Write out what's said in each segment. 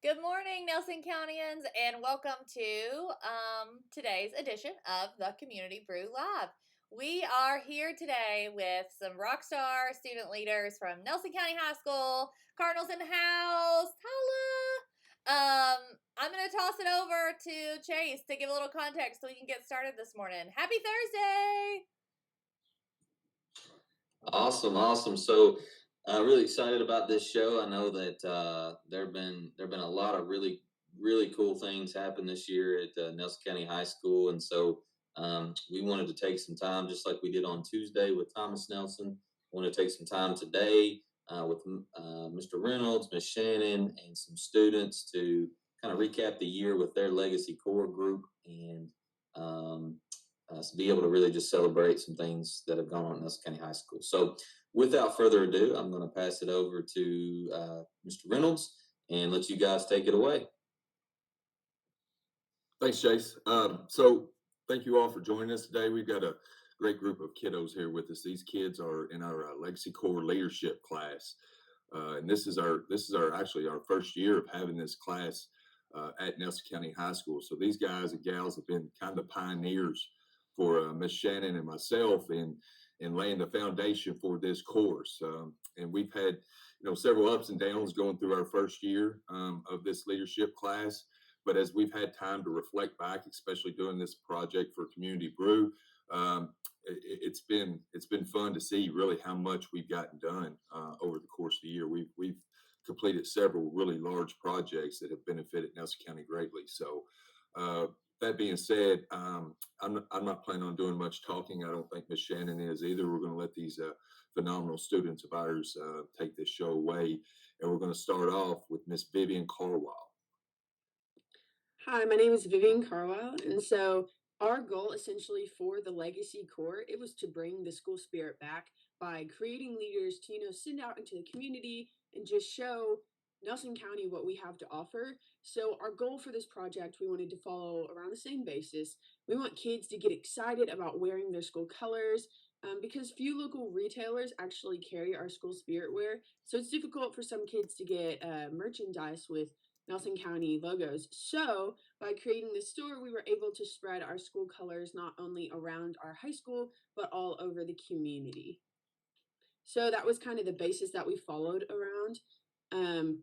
Good morning, Nelson Countyans, and welcome to today's edition of the Community Brew Live. We are here today with some rock star student leaders from Nelson County High School. Cardinals in the house. Holla! I'm going to toss it over to Chase to give a little context so we can get started this morning. Happy Thursday! Awesome. So, really excited about this show. I know that there've been a lot of really cool things happen this year at Nelson County High School, and so we wanted to take some time, just like we did on Tuesday with Thomas Nelson. Want to take some time today with Mr. Reynolds, Miss Shannon, and some students to kind of recap the year with their legacy core group and. To be able to really just celebrate some things that have gone on at Nelson County High School. So, without further ado, I'm going to pass it over to Mr. Reynolds and let you guys take it away. Thanks, Chase. So thank you all for joining us today. We've got a great group of kiddos here with us. These kids are in our Legacy Core leadership class, and this is actually our first year of having this class at Nelson County High School. So these guys and gals have been kind of pioneers for Miss Shannon and myself in laying the foundation for this course. And we've had several ups and downs going through our first year of this leadership class. But as we've had time to reflect back, especially doing this project for Community Brew, it's been fun to see really how much we've gotten done over the course of the year. We've completed several really large projects that have benefited Nelson County greatly. So that being said, I'm not planning on doing much talking. I don't think Miss Shannon is either. We're going to let these phenomenal students of ours take this show away, and we're going to start off with Miss Vivian Carwile. Hi, my name is Vivian Carwile, and so our goal essentially for the Legacy Core, it was to bring the school spirit back by creating leaders to, send out into the community and just show Nelson County what we have to offer. So our goal for this project, we wanted to follow around the same basis. We want kids to get excited about wearing their school colors, because few local retailers actually carry our school spirit wear. So it's difficult for some kids to get merchandise with Nelson County logos. So by creating this store, we were able to spread our school colors not only around our high school, but all over the community. So that was kind of the basis that we followed around.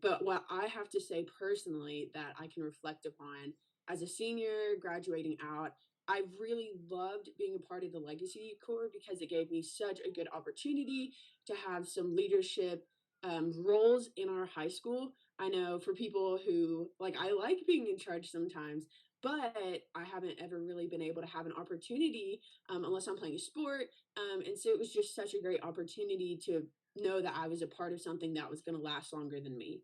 But what I have to say personally that I can reflect upon as a senior graduating out, I really loved being a part of the Legacy Corps because it gave me such a good opportunity to have some leadership roles in our high school. I know for people who I like being in charge sometimes, but I haven't ever really been able to have an opportunity unless I'm playing a sport. And so it was just such a great opportunity to know that I was a part of something that was going to last longer than me.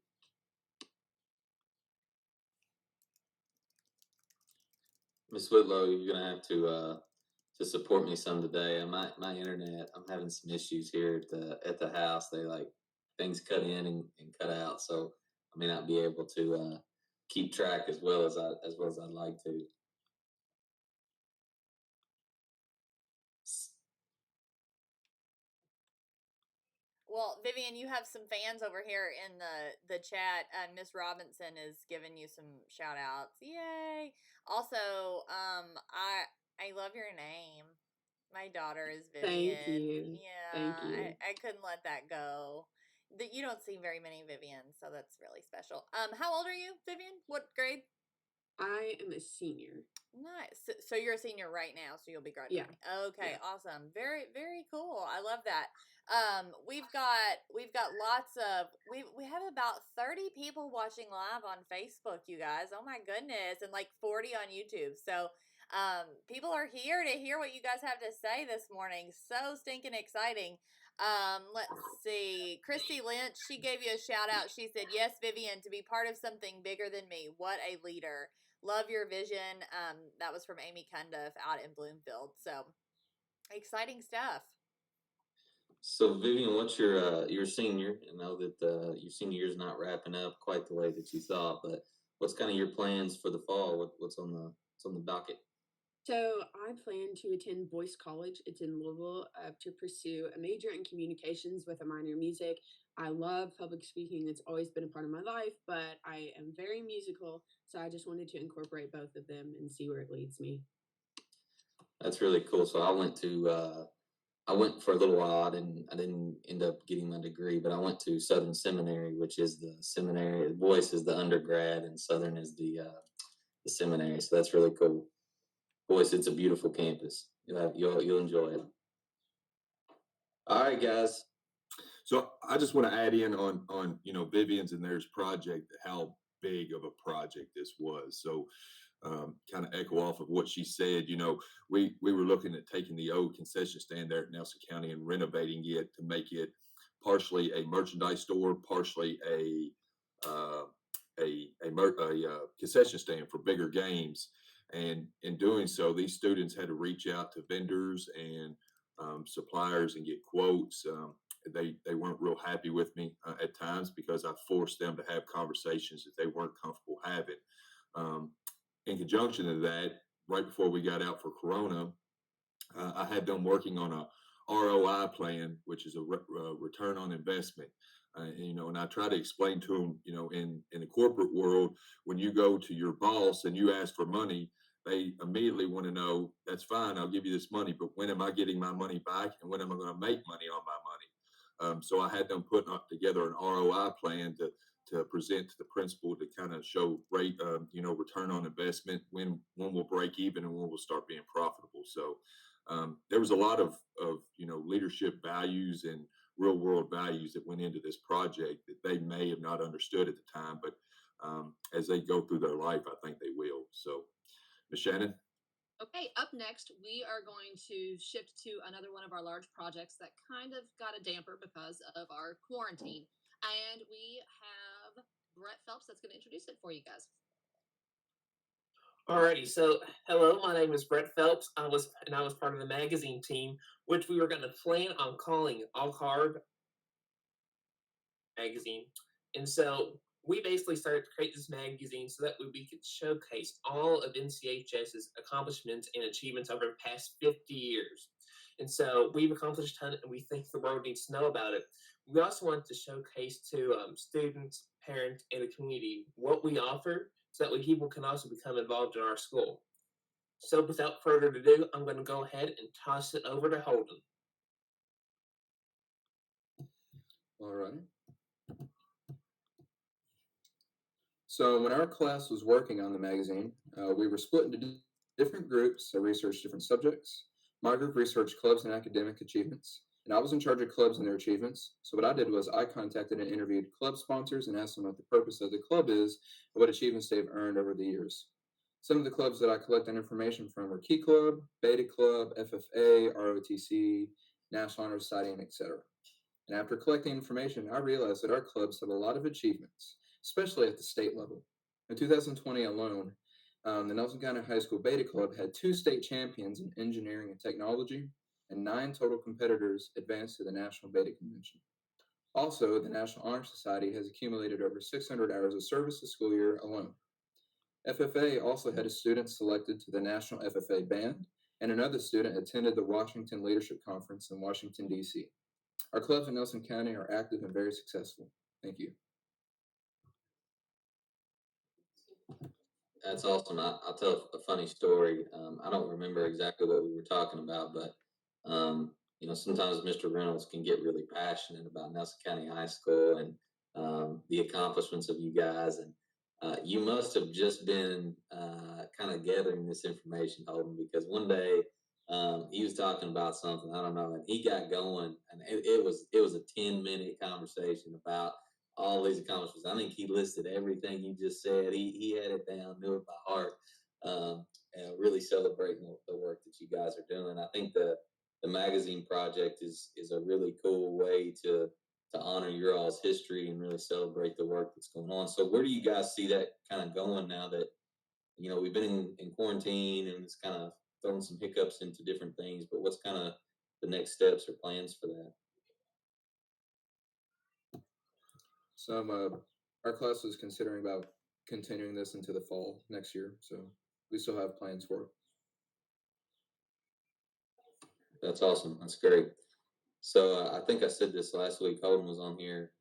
Miss Whitlow, you're going to have to support me some today. My internet, I'm having some issues here at the house. They things cut in and cut out, so I may not be able to keep track as well as I'd like to. Well, Vivian, you have some fans over here in the chat. Miss Robinson is giving you some shout outs. Yay! Also, I love your name. My daughter is Vivian. Thank you. Yeah, Thank you. I couldn't let that go. You don't see very many Vivians, so that's really special. How old are you, Vivian? What grade? I am a senior. Nice. So you're a senior right now, so you'll be graduating. Yeah. Okay, Yeah. awesome. Very, very cool. I love that. We've got lots of we have about 30 people watching live on Facebook, you guys. Oh my goodness, and like 40 on YouTube. So people are here to hear what you guys have to say this morning. So stinking exciting. Let's see. Christy Lynch, she gave you a shout out. She said, "Yes, Vivian, to be part of something bigger than me. What a leader. Love your vision." That was from Amy Cundiff out in Bloomfield. So exciting stuff. So Vivian, what's your senior? I know that your senior year's not wrapping up quite the way that you thought, but what's kind of your plans for the fall? What's on the docket? So I plan to attend Boyce College. It's in Louisville to pursue a major in communications with a minor in music. I love public speaking. It's always been a part of my life, but I am very musical. So I just wanted to incorporate both of them and see where it leads me. That's really cool. So I went for a little while. I didn't end up getting my degree, but I went to Southern Seminary, which is the seminary. Boyce is the undergrad, and Southern is the seminary. So that's really cool. Boyce, it's a beautiful campus. You'll enjoy it. All right, guys. So I just want to add in on Vivian's and theirs project, how big of a project this was. So kind of echo off of what she said. We were looking at taking the old concession stand there at Nelson County and renovating it to make it partially a merchandise store, partially uh, a concession stand for bigger games. And in doing so, these students had to reach out to vendors and suppliers and get quotes. They weren't real happy with me at times because I forced them to have conversations that they weren't comfortable having. Um, in conjunction to that, right before we got out for Corona, I had them working on a ROI plan, which is a return on investment. And I try to explain to them, in the corporate world, when you go to your boss and you ask for money, they immediately want to know, that's fine, I'll give you this money, but when am I getting my money back and when am I going to make money on my money? So I had them put together an ROI plan to present to the principal to kind of show rate, return on investment, when we'll break even and when we'll start being profitable. So there was a lot of leadership values and real world values that went into this project that they may have not understood at the time, but as they go through their life, I think they will. So, Ms. Shannon. Okay, up next, we are going to shift to another one of our large projects that kind of got a damper because of our quarantine. And we have Brett Phelps that's going to introduce it for you guys. Alrighty, so hello, my name is Brett Phelps. I was part of the magazine team, which we were going to plan on calling All Hard Magazine. And so we basically started to create this magazine so that we could showcase all of NCHS's accomplishments and achievements over the past 50 years. And so we've accomplished a ton, and we think the world needs to know about it. We also want to showcase to students, parents, and the community what we offer so that way people can also become involved in our school. So without further ado, I'm going to go ahead and toss it over to Holden. All right. So when our class was working on the magazine, we were split into different groups that researched different subjects. My group researched clubs and academic achievements, and I was in charge of clubs and their achievements. So what I did was I contacted and interviewed club sponsors and asked them what the purpose of the club is and what achievements they've earned over the years. Some of the clubs that I collected information from were Key Club, Beta Club, FFA, ROTC, National Honor Society, and etc. And after collecting information, I realized that our clubs have a lot of achievements, especially at the state level. In 2020 alone, the Nelson County High School Beta Club had 2 state champions in engineering and technology, and 9 total competitors advanced to the National Beta Convention. Also, the National Honor Society has accumulated over 600 hours of service this school year alone. FFA also had a student selected to the National FFA Band, and another student attended the Washington Leadership Conference in Washington, D.C. Our clubs in Nelson County are active and very successful. Thank you. That's awesome. I'll tell a funny story. I don't remember exactly what we were talking about, but sometimes Mr. Reynolds can get really passionate about Nelson County High School and the accomplishments of you guys. And you must have just been kind of gathering this information, Holden, because one day he was talking about something, I don't know, and he got going, and it was a 10-minute conversation about all these accomplishments. I think he listed everything you just said. He had it down, knew it by heart, and really celebrating the work that you guys are doing. I think the magazine project is a really cool way to honor your all's history and really celebrate the work that's going on. So where do you guys see that kind of going now that we've been in quarantine and it's kind of thrown some hiccups into different things, but what's kind of the next steps or plans for that? So our class is considering about continuing this into the fall next year. So we still have plans for it. That's awesome. That's great. So I think I said this last week. Holden was on here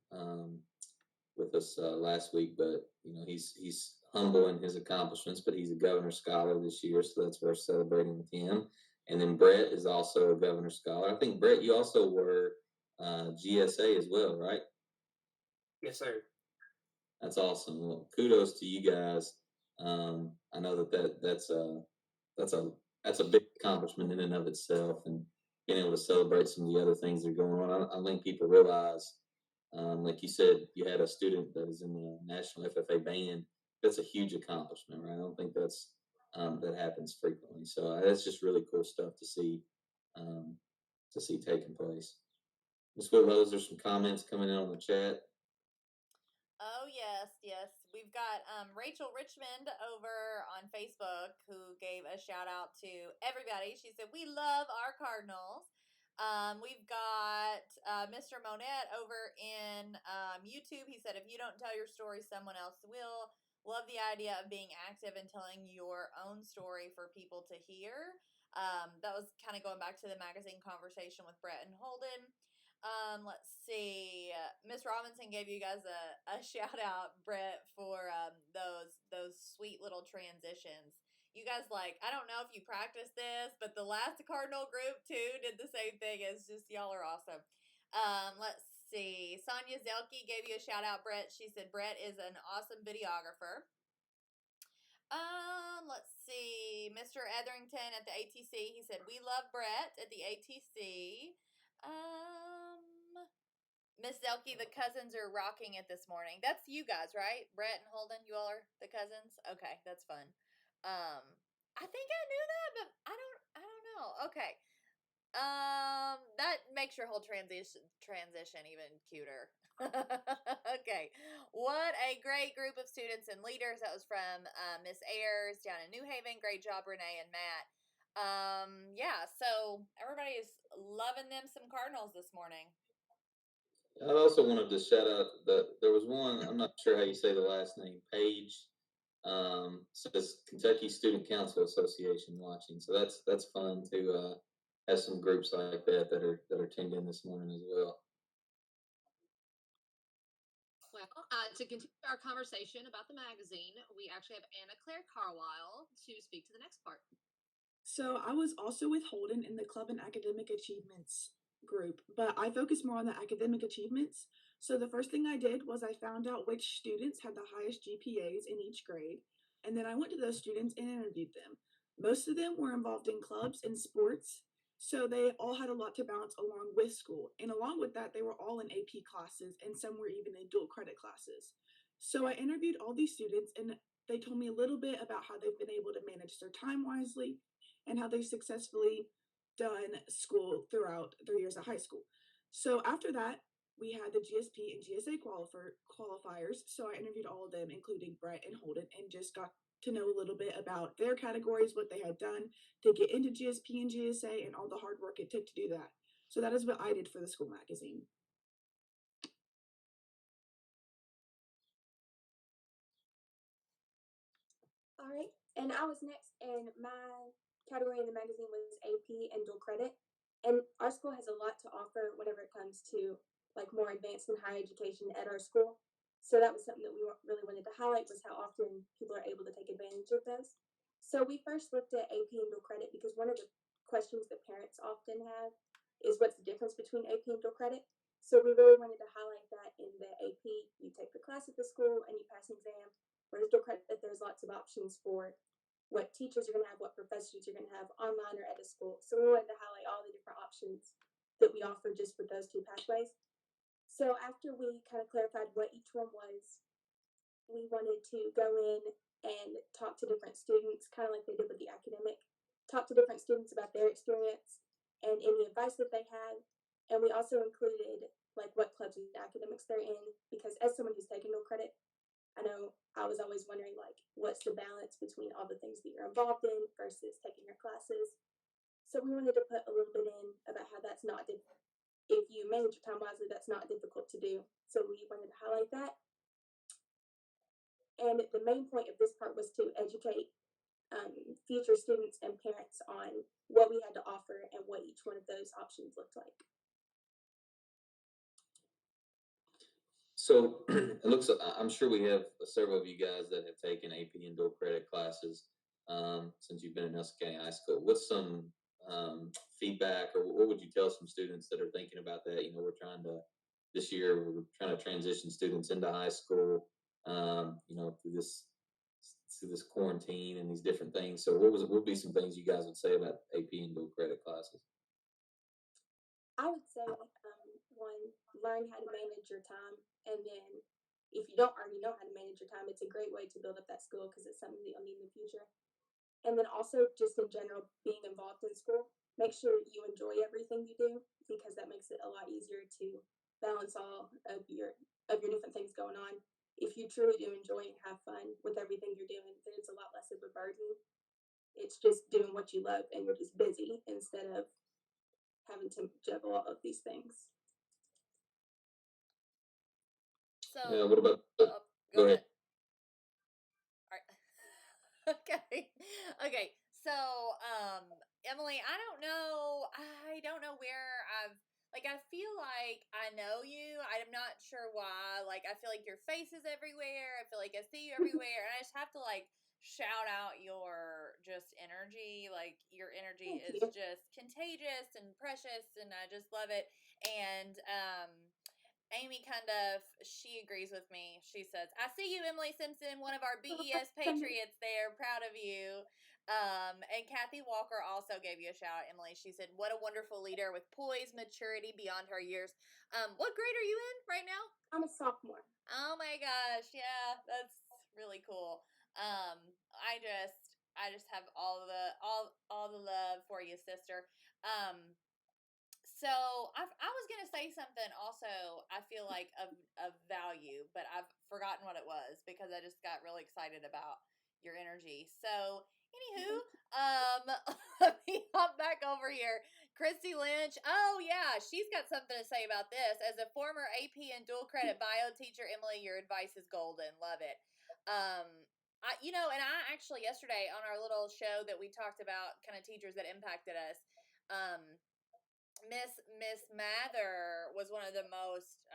with us last week, but he's humble in his accomplishments, but he's a Governor Scholar this year, so that's worth celebrating with him. And then Brett is also a Governor Scholar. I think Brett, you also were GSA as well, right? Yes, sir. That's awesome. Well, kudos to you guys. I know that's that's a that's a big accomplishment in and of itself, and being able to celebrate some of the other things that are going on. I think people realize, like you said, you had a student that is in the National FFA band. That's a huge accomplishment, right? I don't think that happens frequently. So that's just really cool stuff um, to see taking place. Ms. Whitlow, there's some comments coming in on the chat. Oh yes, yes. We've got Rachel Richmond over on Facebook who gave a shout out to everybody. She said we love our Cardinals. We've got Mr. Monette over in YouTube. He said if you don't tell your story, someone else will. Love the idea of being active and telling your own story for people to hear. That was kind of going back to the magazine conversation with Brett and Holden. Let's see. Miss Robinson gave you guys a shout out, Brett, for those sweet little transitions. You guys I don't know if you practiced this, but the last Cardinal group too did the same thing. It's just y'all are awesome. Let's see. Sonia Zelke gave you a shout out, Brett. She said Brett is an awesome videographer. Let's see. Mr. Etherington at the ATC, he said, we love Brett at the ATC. Miss Zelke, the cousins are rocking it this morning. That's you guys, right? Brett and Holden, you all are the cousins? Okay, that's fun. I think I knew that, but I don't know. Okay. That makes your whole transition even cuter. Okay. What a great group of students and leaders. That was from Miss Ayers down in New Haven. Great job, Renee and Matt. Yeah, so everybody is loving them some Cardinals this morning. I also wanted to shout out that there was one, I'm not sure how you say the last name, Paige, says Kentucky Student Council Association watching. So that's fun to have some groups like that are tuned in this morning as well. Well, to continue our conversation about the magazine, we actually have Anna Claire Carlisle to speak to the next part. So I was also with Holden in the club and academic achievements group, but I focused more on the academic achievements. So the first thing I did was I found out which students had the highest GPAs in each grade, and then I went to those students and interviewed them. Most of them were involved in clubs and sports, so they all had a lot to balance along with school. And along with that, they were all in AP classes, and some were even in dual credit classes. So I interviewed all these students, and they told me a little bit about how they've been able to manage their time wisely and how they've successfully done school throughout their years at high school. So after that, we had the GSP and GSA qualifiers. So I interviewed all of them, including Brett and Holden, and just got to know a little bit about their categories, what they had done to get into GSP and GSA, and all the hard work it took to do that. So that is what I did for the school magazine. All right, and I was next, and my category in the magazine was AP and dual credit. And our school has a lot to offer whenever it comes to more advanced and higher education at our school. So that was something that we really wanted to highlight, was how often people are able to take advantage of those. So we first looked at AP and dual credit because one of the questions that parents often have is what's the difference between AP and dual credit. So we really wanted to highlight that in the AP, you take the class at the school and you pass an exam. Whereas dual credit, there's lots of options for what teachers are going to have, what professors you're going to have online or at a school. So we wanted to highlight all the different options that we offer just with those two pathways. So after we kind of clarified what each one was, we wanted to go in and talk to different students, kind of like they did with the academic, talk to different students about their experience and any advice that they had. And we also included what clubs and academics they're in, because as someone who's taken dual credit, I know I was always wondering what's the balance between all the things that you're involved in versus taking your classes. So we wanted to put a little bit in about how that's not difficult. If you manage your time wisely, that's not difficult to do. So we wanted to highlight that. And the main point of this part was to educate future students and parents on what we had to offer and what each one of those options looked like. So it looks. I'm sure we have several of you guys that have taken AP and dual credit classes since you've been in Nelson County High School. What's some feedback, or what would you tell some students that are thinking about that? You know, this year we're trying to transition students into high school. You know, through this quarantine and these different things. So what would be some things you guys would say about AP and dual credit classes? I would say, one, learn how to manage your time. And then if you don't already know how to manage your time, it's a great way to build up that skill because it's something that you'll need in the future. And then also, just in general, being involved in school, make sure you enjoy everything you do because that makes it a lot easier to balance all of your different things going on. If you truly do enjoy and have fun with everything you're doing, then it's a lot less of a burden. It's just doing what you love and you're just busy instead of having to juggle all of these things. So, Yeah. What about? go ahead. ahead. All right. Okay. Okay. So, Emily, I don't know where I feel like I know you. I'm not sure why. Like, I feel like your face is everywhere. I feel like I see you everywhere. And I just have to, like, shout out your just energy. Like, your energy Thank is you. just contagious and precious. And I just love it. And, Amy she agrees with me. She says, I see you, Emily Simpson, one of our BES patriots there. Proud of you. And Kathy Walker also gave you a shout out, Emily. She said, what a wonderful leader with poise, maturity beyond her years. What grade are you in right now? I'm a sophomore. Oh my gosh. Yeah, that's really cool. I just have all the love for you, sister. So I was gonna say something also. I feel like of value, but I've forgotten what it was because I just got really excited about your energy. So anywho, let me hop back over here. Christy Lynch. Oh yeah, she's got something to say about this. As a former AP and dual credit bio teacher, Emily, your advice is golden. Love it. And I actually yesterday on our little show that we talked about kind of teachers that impacted us. Miss Mather was one of the most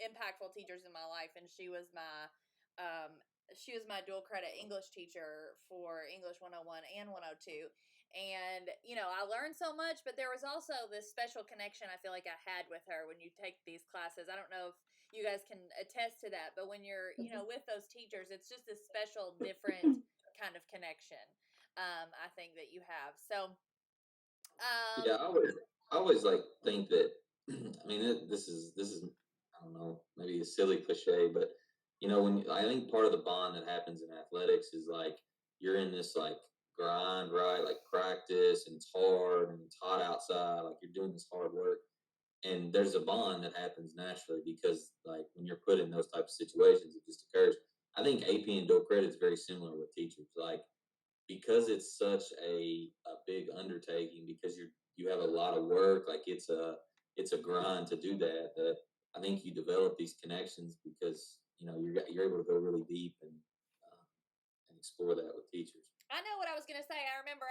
impactful teachers in my life, and um, she was my dual credit English teacher for English 101 and 102. And I learned so much, but there was also this special connection I feel like I had with her when you take these classes. I don't know if you guys can attest to that, but when you're with those teachers, it's just this special, different kind of connection. I think that you have. So. Yeah, I always like think that. I mean, this is I don't know, maybe a silly cliche, but when I think part of the bond that happens in athletics is like you're in this like grind, right? Like practice, and it's hard, and it's hot outside. Like you're doing this hard work, and there's a bond that happens naturally because like when you're put in those types of situations, it just occurs. I think AP and dual credit is very similar with teachers. Like because it's such a big undertaking, because you have a lot of work, like it's a grind to do that I think you develop these connections because you're able to go really deep and explore that with teachers. I know what I was gonna say. I remember.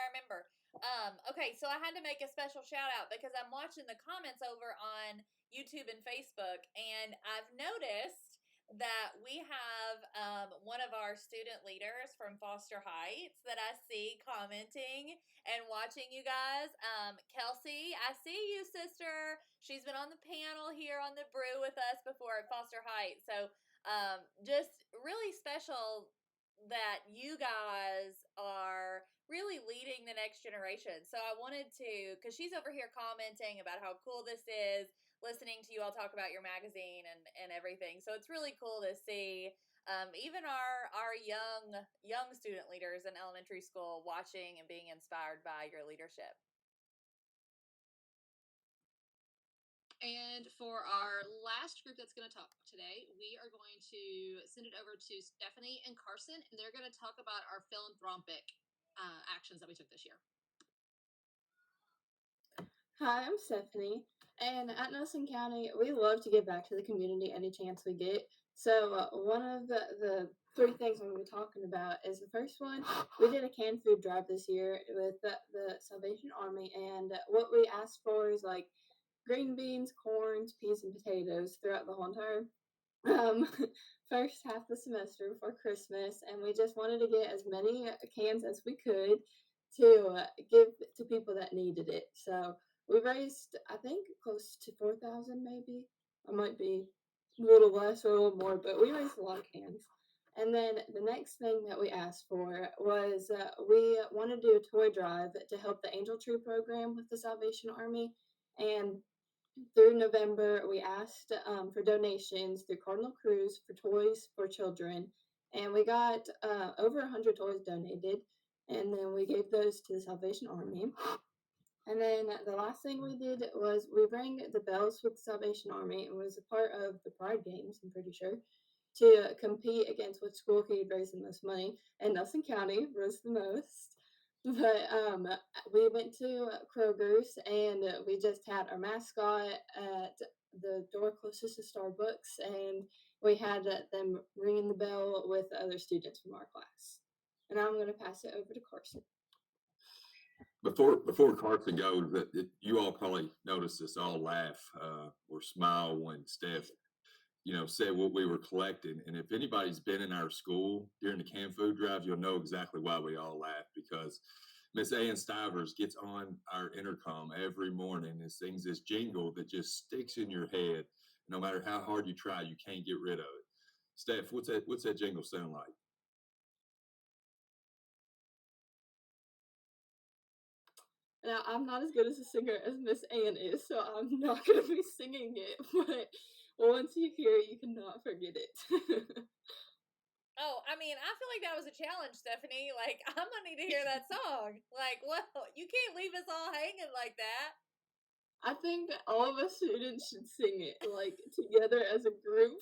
Okay, so I had to make a special shout out because I'm watching the comments over on YouTube and Facebook, and I've noticed that we have one of our student leaders from Foster Heights that I see commenting and watching you guys. Kelsey, I see you, sister. She's been on the panel here on the Brew with us before at Foster Heights. So just really special that you guys are really leading the next generation. So I wanted to, because she's over here commenting about how cool this is, listening to you all talk about your magazine and everything. So it's really cool to see even our young student leaders in elementary school watching and being inspired by your leadership. And for our last group that's going to talk today, we are going to send it over to Stephanie and Carson, and they're going to talk about our philanthropic actions that we took this year. Hi, I'm Stephanie, and at Nelson County, we love to give back to the community any chance we get. So one of the three things I'm going to be talking about. Is the first one, we did a canned food drive this year with the Salvation Army, and what we asked for is like green beans, corns, peas, and potatoes throughout the whole entire um, first half of the semester before Christmas, and we just wanted to get as many cans as we could to give to people that needed it. So we raised, I think, close to 4,000, maybe. I might be a little less or a little more, but we raised a lot of cans. And then the next thing that we asked for was we wanted to do a toy drive to help the Angel Tree program with the Salvation Army. And through November, we asked for donations through Cardinal Cruise for toys for children. And we got over 100 toys donated. And then we gave those to the Salvation Army. And then the last thing we did was we rang the bells with the Salvation Army and was a part of the Pride Games, I'm pretty sure, to compete against which school could raise the most money. And Nelson County raised the most. But we went to Kroger's and we just had our mascot at the door closest to Starbucks, and we had them ringing the bell with the other students from our class. And I'm going to pass it over to Carson. Before Carson goes, you all probably noticed us all laugh or smile when Steph, said what we were collecting. And if anybody's been in our school during the canned food drive, you'll know exactly why we all laugh, because Miss Ann Stivers gets on our intercom every morning and sings this jingle that just sticks in your head. No matter how hard you try, you can't get rid of it. Steph, what's that jingle sound like? Now, I'm not as good as a singer as Miss Ann is, so I'm not going to be singing it, but once you hear it, you cannot forget it. Oh, I mean, I feel like that was a challenge, Stephanie. Like, I'm gonna need to hear that song. Like, well, you can't leave us all hanging like that. I think all of us students should sing it, like, together as a group.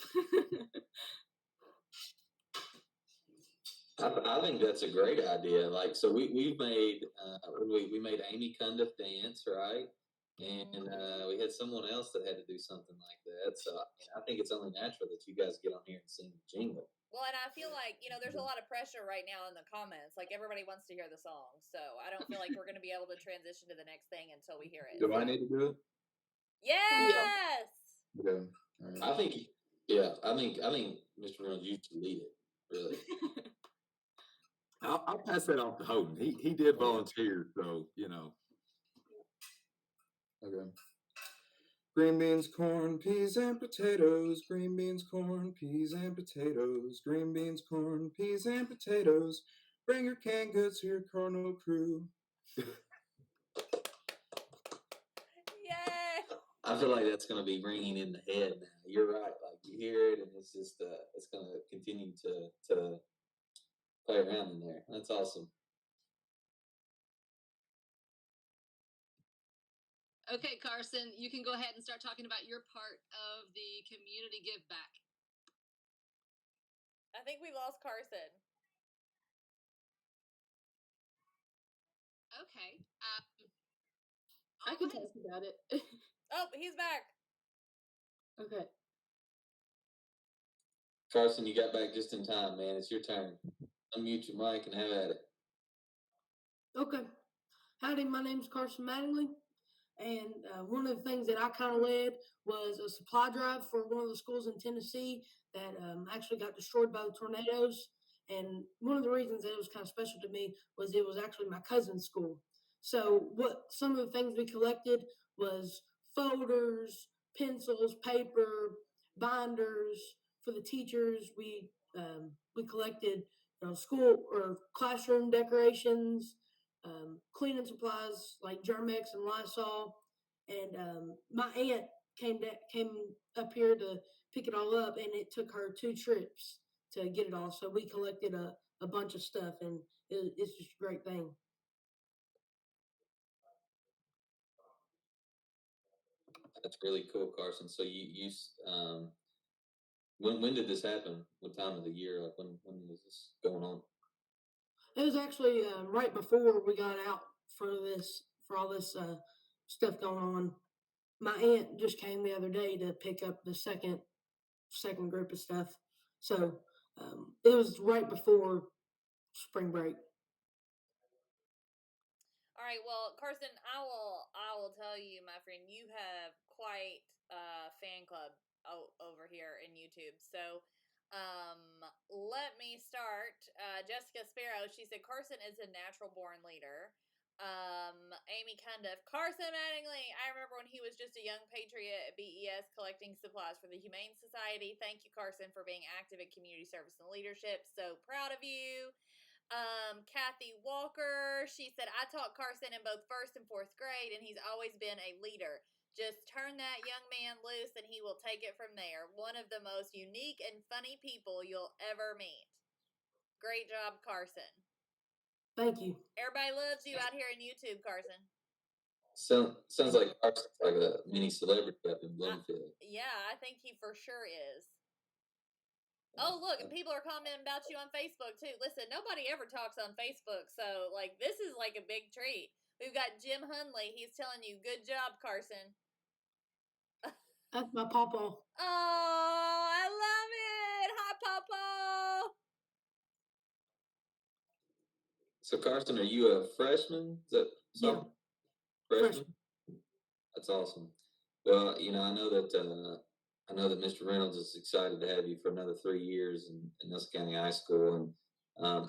I think that's a great idea. Like, so we made we made Amy Cundiff dance, right? And we had someone else that had to do something like that. So I think it's only natural that you guys get on here and sing the jingle. Well, and I feel like, there's a lot of pressure right now in the comments. Like, everybody wants to hear the song. So I don't feel like we're going to be able to transition to the next thing until we hear it. Do I need to do it? Yes! Okay. All right. I think Mr. Reynolds, you should lead it. Really. I'll pass that off to Holden. He did volunteer, so Okay. Green beans, corn, peas, and potatoes. Green beans, corn, peas, and potatoes. Green beans, corn, peas, and potatoes. Bring your canned goods to your Cardinal crew. Yay! I feel like that's going to be ringing in the head now. You're right. Like, you hear it, and it's just it's going to continue to play around in there. That's awesome. Okay, Carson, you can go ahead and start talking about your part of the community give back. I think we lost Carson. Okay. I can talk about it. Oh, he's back. Okay. Carson, you got back just in time, man. It's your turn. Unmute your mic and have at it. Okay. Howdy, my name's Carson Mattingly. And one of the things that I kind of led was a supply drive for one of the schools in Tennessee that actually got destroyed by the tornadoes. And one of the reasons that it was kind of special to me was it was actually my cousin's school. So some of the things we collected was folders, pencils, paper, binders for the teachers. We collected school or classroom decorations, cleaning supplies like Germex and Lysol. And my aunt came up here to pick it all up, and it took her 2 trips to get it all. So we collected a bunch of stuff, and it's just a great thing. That's really cool, Carson. So when did this happen? What time of the year? Like when was this going on? It was actually right before we got out for all this stuff going on. My aunt just came the other day to pick up the second group of stuff. So It was right before spring break. All right, well, Carson, I will tell you, my friend, you have quite a fan club over here in YouTube. So, let me start. Jessica Sparrow, she said Carson is a natural born leader. Amy Cundiff, Carson Mattingly. I remember when he was just a young patriot at BES collecting supplies for the Humane Society. Thank you, Carson, for being active in community service and leadership. So proud of you. Kathy Walker, she said, I taught Carson in both first and fourth grade, and he's always been a leader. Just turn that young man loose, and he will take it from there. One of the most unique and funny people you'll ever meet. Great job, Carson. Thank you. Everybody loves you out here in YouTube, Carson. Sounds like Carson's like a mini celebrity up in Bloomfield. Yeah, I think he for sure is. Oh, look, and people are commenting about you on Facebook, too. Listen, nobody ever talks on Facebook, so, like, this is, like, a big treat. We've got Jim Hundley. He's telling you, good job, Carson. That's my pawpaw. Oh, I love it. Hi, Papa. So, Carson, are you a freshman? Is that Yeah. freshman? That's awesome. Well, I know that Mr. Reynolds is excited to have you for another 3 years in Nelson County High School, and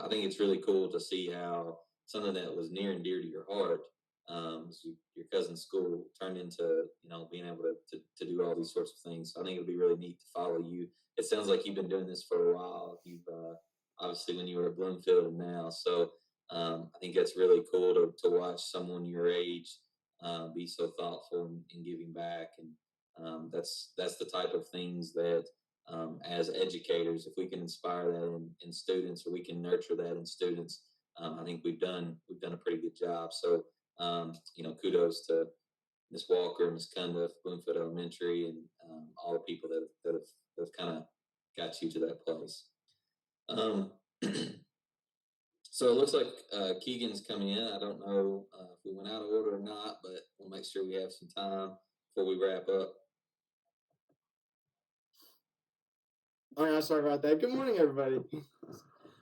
I think it's really cool to see how something that was near and dear to your heart, your cousin's school, turned into being able to do all these sorts of things. So I think it'll be really neat to follow you. It sounds like you've been doing this for a while. You've obviously when you were at Bloomfield and now, so I think that's really cool to watch someone your age be so thoughtful and giving back, and that's the type of things that as educators, if we can inspire that in students, or we can nurture that in students, I think we've done a pretty good job. So kudos to Ms. Walker, Ms. Cundiff, Bloomfield Elementary, and all the people that have kind of got you to that place. So it looks like Keegan's coming in. I don't know if we went out of order or not, but we'll make sure we have some time before we wrap up. All right, sorry about that. Good morning, everybody.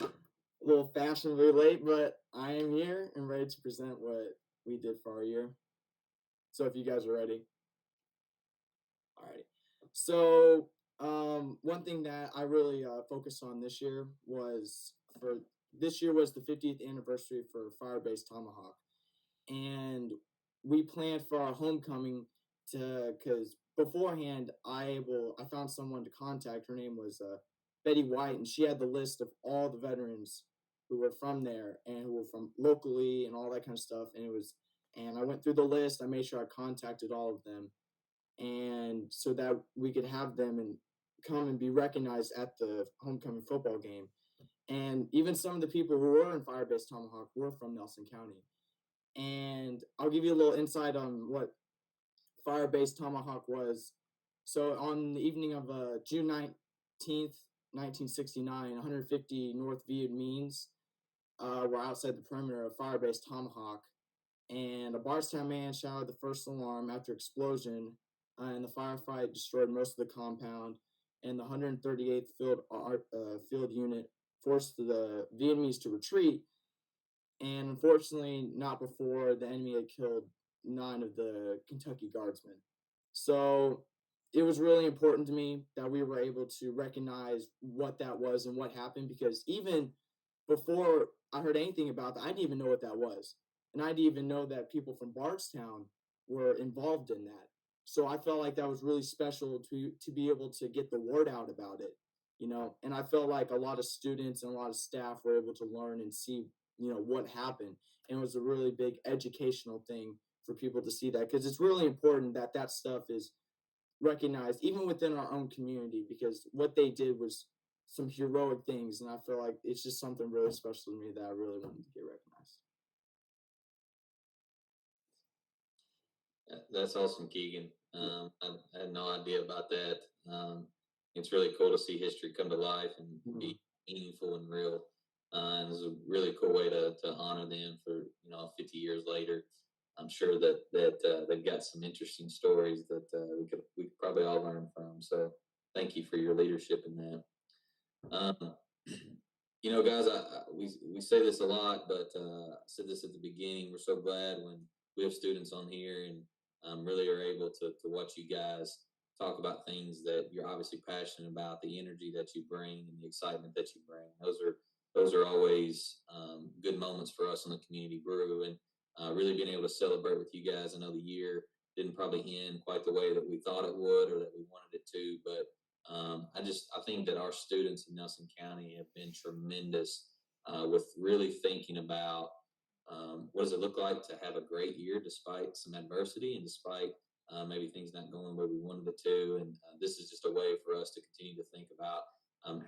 A little fashionably late, but I am here and ready to present what we did for our year. So if you guys are ready. All right. So one thing that I really focused on this year was the 50th anniversary for Firebase Tomahawk, and we planned for our homecoming because beforehand I found someone to contact. Her name was Betty White, and she had the list of all the veterans who were from there and who were from locally and all that kind of stuff. And I went through the list. I made sure I contacted all of them, and so that we could have them and come and be recognized at the homecoming football game. And even some of the people who were in Firebase Tomahawk were from Nelson County. And I'll give you a little insight on what Firebase Tomahawk was. So on the evening of June 19th, 1969, 150 North Vietnamese were outside the perimeter of Firebase Tomahawk, and a Bardstown man shouted the first alarm after explosion, and the firefight destroyed most of the compound, and the 138th Field Unit forced the Vietnamese to retreat, and unfortunately not before the enemy had killed 9 of the Kentucky Guardsmen. So it was really important to me that we were able to recognize what that was and what happened, because even before I heard anything about that, I didn't even know what that was. And I didn't even know that people from Bardstown were involved in that. So I felt like that was really special to be able to get the word out about it, and I felt like a lot of students and a lot of staff were able to learn and see, what happened. And it was a really big educational thing for people to see that, because it's really important that that stuff is recognized even within our own community, because what they did was some heroic things, and I feel like it's just something really special to me that I really wanted to get recognized. That's awesome, Keegan. I had no idea about that. It's really cool to see history come to life and be meaningful and real. And it's a really cool way to honor them for 50 years later. I'm sure that they've got some interesting stories that we could probably all learn from. So thank you for your leadership in that. Guys, we say this a lot, but I said this at the beginning. We're so glad when we have students on here and really are able to watch you guys talk about things that you're obviously passionate about, the energy that you bring and the excitement that you bring. Those are always good moments for us on the Community Brew, and really being able to celebrate with you guys. I know the year didn't probably end quite the way that we thought it would or that we wanted it to, but I think that our students in Nelson County have been tremendous with really thinking about what does it look like to have a great year despite some adversity and despite maybe things not going where we wanted it to. And this is just a way for us to continue to think about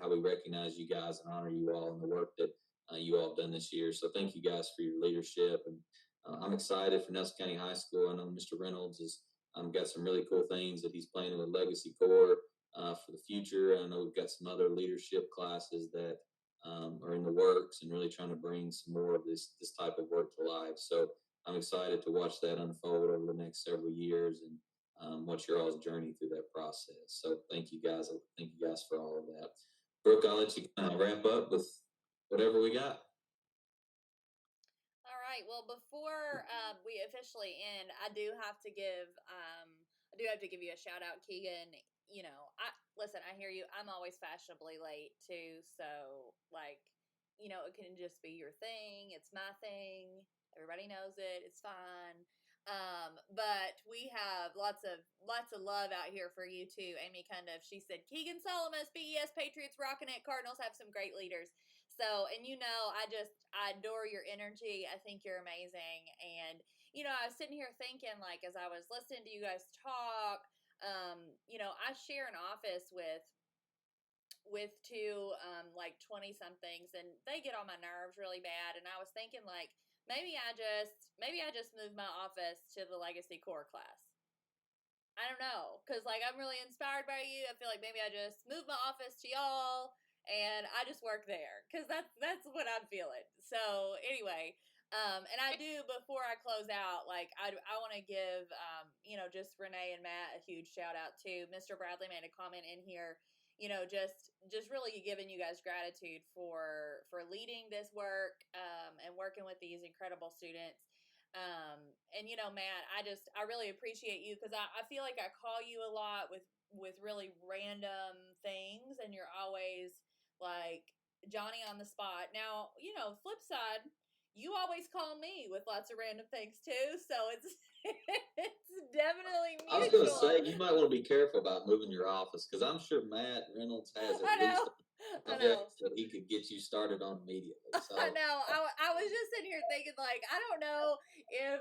how we recognize you guys and honor you all and the work that you all have done this year. So thank you guys for your leadership. And I'm excited for Nelson County High School. I know Mr. Reynolds has got some really cool things that he's planning with Legacy Corps for the future. I know we've got some other leadership classes that are in the works and really trying to bring some more of this type of work to life. So I'm excited to watch that unfold over the next several years and watch your all's journey through that process. So thank you guys. Thank you guys for all of that. Brooke, I'll let you kind of wrap up with whatever we got. All right. Well, before we officially end, I do have to give you a shout out, Keegan. Listen, I hear you. I'm always fashionably late too, so it can just be your thing. It's my thing. Everybody knows it. It's fine. But we have lots of love out here for you too. Amy she said Keegan Solomus, BES Patriots rocking it. Cardinals have some great leaders. So, and I adore your energy. I think you're amazing. And I was sitting here thinking, like, as I was listening to you guys talk, I share an office with two 20 somethings, and they get on my nerves really bad. And I was thinking, like, maybe I just moved my office to the Legacy Core class. I don't know, because I'm really inspired by you. I feel like maybe I just moved my office to y'all and I just work there, because that's what I'm feeling. So anyway, and I do, before I close out, I want to give just Renee and Matt a huge shout out too. Mr. Bradley made a comment in here, just really giving you guys gratitude for leading this work and working with these incredible students. And Matt, I really appreciate you, because I feel like I call you a lot with really random things, and you're always like Johnny on the spot. Now, flip side, you always call me with lots of random things too, so it's it's definitely mutual. I was going to say, you might want to be careful about moving your office, because I'm sure Matt Reynolds has at least projects that he could get you started on immediately. So. I know. I was just sitting here thinking, like, I don't know if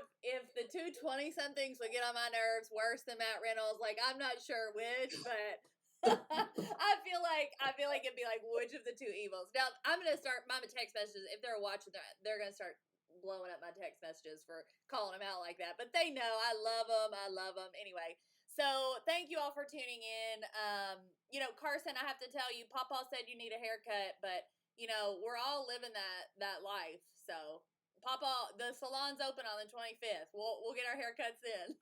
the 220 somethings would get on my nerves worse than Matt Reynolds. Like, I'm not sure which, but I feel like it'd be like, which of the two evils? Now, I'm gonna start my text messages. If they're watching, they're gonna start blowing up my text messages for calling them out like that. But they know I love them. I love them anyway. So thank you all for tuning in. Carson, I have to tell you, Papa said you need a haircut, but we're all living that life. So Papa, the salon's open on the 25th. We'll get our haircuts then.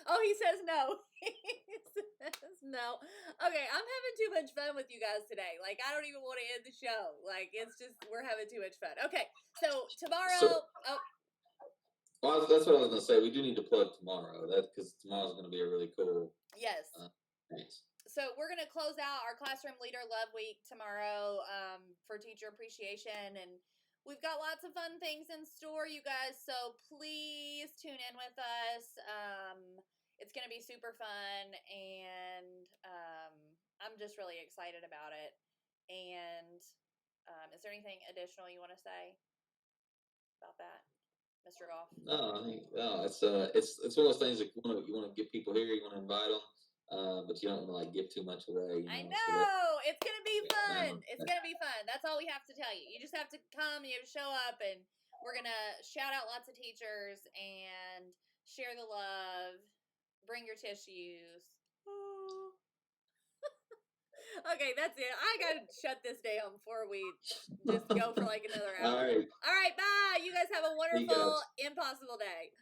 Oh, he says no. He says no. Okay, I'm having too much fun with you guys today. Like, I don't even want to end the show. Like, it's just, we're having too much fun. Okay, so tomorrow. Well, that's what I was going to say. We do need to plug tomorrow, because tomorrow's going to be a really cool. Yes. Thanks. So we're going to close out our Classroom Leader Love Week tomorrow for Teacher Appreciation, and we've got lots of fun things in store, you guys, so please tune in with us. It's going to be super fun, and I'm just really excited about it. And is there anything additional you want to say about that, Mr. Goff? No, I think it's one of those things that you want to get people here, you want to invite them. But you don't want to give too much away. I know. It's going to be fun. It's going to be fun. That's all we have to tell you. You just have to come. You have to show up, and we're going to shout out lots of teachers and share the love. Bring your tissues. Okay, that's it. I got to shut this down before we just go for like another hour. All right, bye. You guys have a wonderful, impossible day.